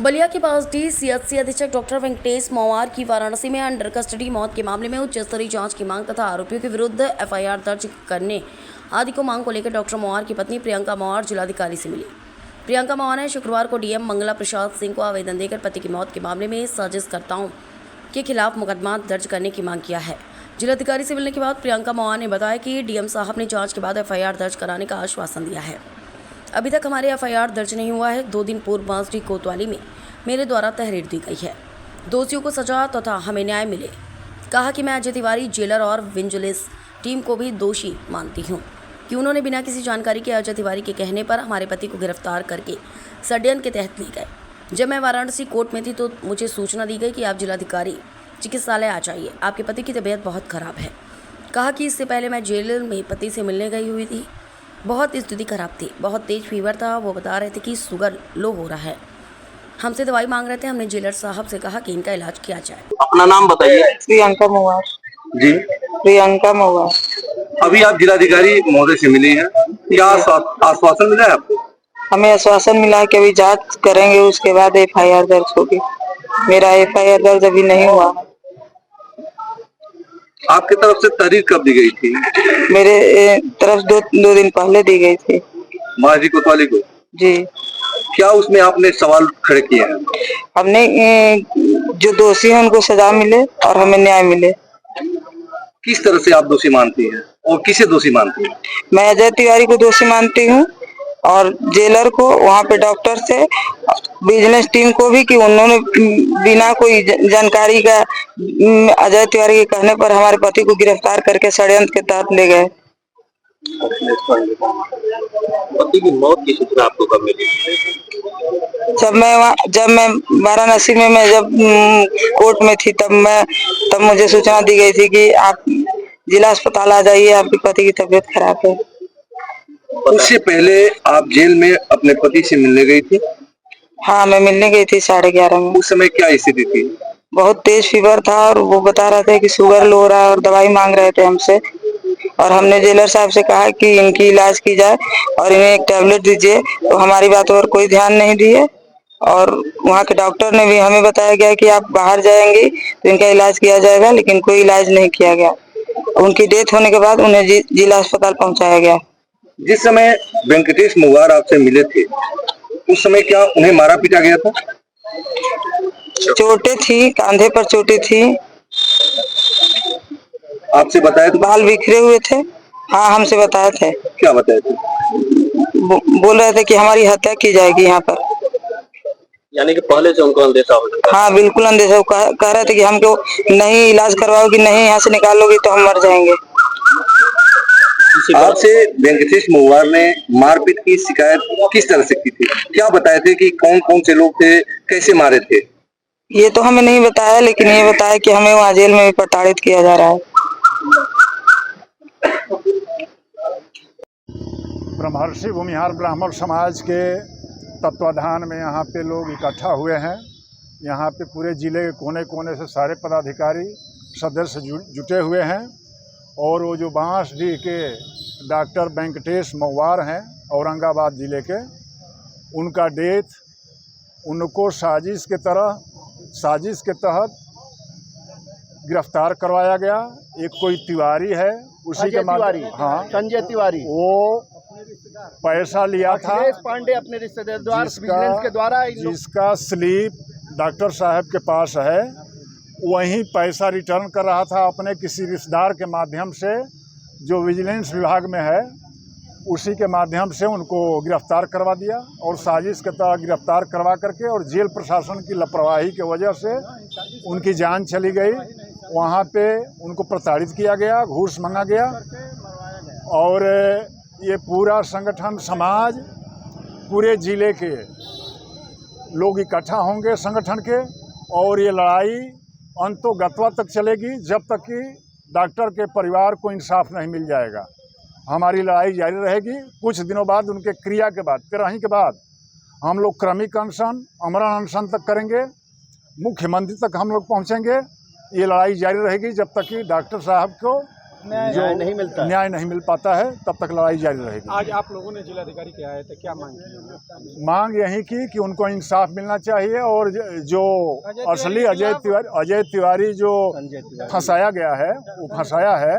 बलिया के पास DCHC अधीक्षक doctor Venkatesh मवार की वाराणसी में अंडर कस्टडी मौत के मामले में उच्च स्तरीय जांच की मांग तथा आरोपियों के विरुद्ध FIR दर्ज करने आदि को मांग को लेकर डॉक्टर मवार की पत्नी प्रियंका मवार जिलाधिकारी से मिली। प्रियंका मवार ने शुक्रवार को DM मंगला प्रसाद सिंह को आवेदन देकर पति की मौत के मामले में साजिशकर्ताओं के खिलाफ मुकदमा दर्ज करने की मांग किया है। जिलाधिकारी से मिलने के बाद प्रियंका मवार ने बताया कि DM साहब ने जाँच के बाद FIR दर्ज कराने का आश्वासन दिया है। अभी तक हमारे FIR दर्ज नहीं हुआ है। 2 दिन पूर्व बांसडी कोतवाली में मेरे द्वारा तहरीर दी गई है। दोषियों को सजा तथा हमें न्याय मिले। कहा कि मैं अजय तिवारी जेलर और विजिलेंस टीम को भी दोषी मानती हूं कि उन्होंने बिना किसी जानकारी के अजय तिवारी के कहने पर हमारे पति को गिरफ्तार करके षड्यंत्र के तहत ले गए। जब मैं वाराणसी कोर्ट में थी तो मुझे सूचना दी गई कि आप जिलाधिकारी चिकित्सालय आ जाइए, आपके पति की तबीयत बहुत खराब है। कहा कि इससे पहले मैं जेल में पति से मिलने गई हुई थी। बहुत स्थिति खराब थी, बहुत तेज फीवर था। वो बता रहे थे कि शुगर लो हो रहा है, हमसे दवाई मांग रहे थे। हमने जेलर साहब से कहा कि इनका इलाज किया जाए। अपना नाम बताइए। प्रियंका मवार। जी, प्रियंका मवार। अभी आप जिलाधिकारी महोदय से मिली हैं, क्या आश्वासन मिला है आपको? हमें आश्वासन मिला है कि अभी जांच करेंगे, उसके बाद FIR दर्ज होगी। मेरा FIR दर्ज अभी नहीं हुआ। आपकी तरफ से तहरीर कब दी गई थी? मेरे तरफ दो दिन पहले दी गई थी। बांसडी कोतवाली को? जी। क्या उसमें आपने सवाल खड़े किए हैं? हमने जो दोषी हैं उनको सजा मिले और हमें न्याय मिले। किस तरह से आप दोषी मानती हैं और किसे दोषी मानती हैं? मैं अजय तिवारी को दोषी मानती हूँ और जेलर को, वहाँ पे डॉक्टर से, विजिलेंस टीम को भी, कि उन्होंने बिना कोई जानकारी का अजय तिवारी के कहने पर हमारे पति को गिरफ्तार करके षड्यंत्र के तहत ले गए। पति की मौत की सूचना आपको कब मिली? जब मैं वाराणसी में जब कोर्ट में थी तब मुझे सूचना दी गई थी कि आप जिला अस्पताल आ जाइए, आपके पति की तबीयत खराब है। उससे पहले आप जेल में अपने पति से मिलने गई थी? हाँ, मैं मिलने गई थी 11:30 में। उस समय क्या स्थिति थी? बहुत तेज फीवर था और वो बता रहे थे कि शुगर लो हो रहा है और दवाई मांग रहे थे हमसे। और हमने जेलर साहब से कहा कि इनकी इलाज की जाए और इन्हें एक टैबलेट दीजिए, तो हमारी बात पर कोई ध्यान नहीं दिए। और वहाँ के डॉक्टर ने भी हमें बताया गया कि आप बाहर जाएंगे तो इनका इलाज किया जाएगा, लेकिन कोई इलाज नहीं किया गया। उनकी डेथ होने के बाद उन्हें जिला अस्पताल पहुंचाया गया। जिस समय वेंकटेश मवार आपसे मिले थे उस समय क्या उन्हें मारा पीटा गया था? चोटें थी, कांधे पर चोटें थी। आपसे बताया था? बाल बिखरे हुए थे। हाँ, हमसे बताए थे। क्या बताए थे? बोल रहे थे कि हमारी हत्या की जाएगी यहाँ पर। यानी कि पहले से उनको अंदेशा हो? हाँ, बिल्कुल अंदेशा। कह रहे थे कि हमको नहीं इलाज करवाओगी, नहीं यहाँ से निकालोगी तो हम मर जाएंगे। आपसे वेंकटेश मवार ने मारपीट की शिकायत किस तरह से की थी? क्या बताए थे कि कौन कौन से लोग थे, कैसे मारे थे? ये तो हमें नहीं बताया, लेकिन ये बताया कि हमें वहाँ जेल में भी प्रताड़ित किया जा रहा है। ब्रह्मर्षि भूमिहार ब्राह्मण समाज के तत्वाधान में यहाँ पे लोग इकट्ठा हुए हैं। यहाँ पे पूरे ज़िले के कोने कोने से सारे पदाधिकारी सदस्य जुटे हुए हैं। और वो जो बांसडी के डॉक्टर वेंकटेश मवार हैं औरंगाबाद ज़िले के, उनका डेथ उनको साजिश के तहत गिरफ्तार करवाया गया। एक कोई तिवारी है, उसी के तिवारी, हाँ, संजय तिवारी, वो पैसा लिया था पांडे अपने रिश्तेदार के द्वारा, जिसका स्लिप डॉक्टर साहब के पास है। वहीं पैसा रिटर्न कर रहा था अपने किसी रिश्तेदार के माध्यम से, जो विजिलेंस विभाग में है, उसी के माध्यम से उनको गिरफ्तार करवा दिया। और साजिश के तहत गिरफ्तार करवा करके और जेल प्रशासन की लापरवाही की वजह से उनकी जान चली गई। वहाँ पे उनको प्रताड़ित किया गया, घूस मांगा गया। और ये पूरा संगठन समाज, पूरे ज़िले के लोग इकट्ठा होंगे संगठन के, और ये लड़ाई अंतोगत्वा तक चलेगी जब तक कि डॉक्टर के परिवार को इंसाफ नहीं मिल जाएगा। हमारी लड़ाई जारी रहेगी। कुछ दिनों बाद उनके क्रिया के बाद, 13 के बाद हम लोग क्रमिक अनशन, आमरण अनशन तक करेंगे। मुख्यमंत्री तक हम लोग पहुँचेंगे। ये लड़ाई जारी रहेगी जब तक कि डॉक्टर साहब को न्याय नहीं मिलता है। न्याय नहीं मिल पाता है, तब तक लड़ाई जारी रहेगी। आज आप लोगों ने जिलाधिकारी के आए थे, क्या मांग की? मांग यही की कि उनको इंसाफ मिलना चाहिए और जो असली अजय तिवारी जो फंसाया गया है, वो फंसाया है,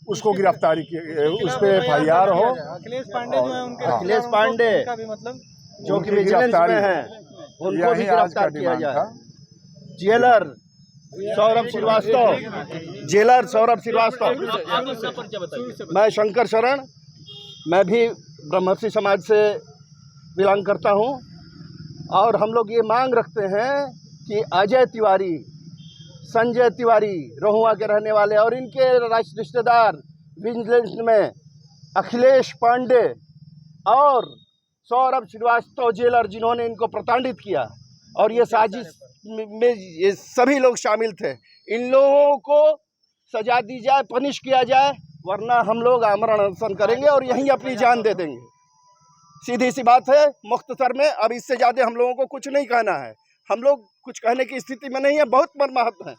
उसको गिरफ्तारी की, उस पर FIR हो। अखिलेश पांडे जो है उनके अखिलेश पांडे का भी मतलब जो कि विजिलेंस में है, उनको भी गिरफ्तार किया जाए। जेलर सौरभ श्रीवास्तव, मैं शंकर शरण, मैं भी ब्रह्मर्षि समाज से बिलोंग करता हूं, और हम लोग ये मांग रखते हैं कि अजय तिवारी, संजय तिवारी रहुआ के रहने वाले और इनके रिश्तेदार विजिलेंस में अखिलेश पांडे और सौरभ श्रीवास्तव जेलर, जिन्होंने इनको प्रताड़ित किया और ये साजिश में ये सभी लोग शामिल थे, इन लोगों को सजा दी जाए, पनिश किया जाए, वरना हम लोग आमरण अनशन करेंगे और यहीं अपनी जान दे देंगे। सीधी सी बात है, मुख्तसर में अब इससे ज़्यादा हम लोगों को कुछ नहीं कहना है। हम लोग कुछ कहने की स्थिति में नहीं है, बहुत मर्माहत हैं।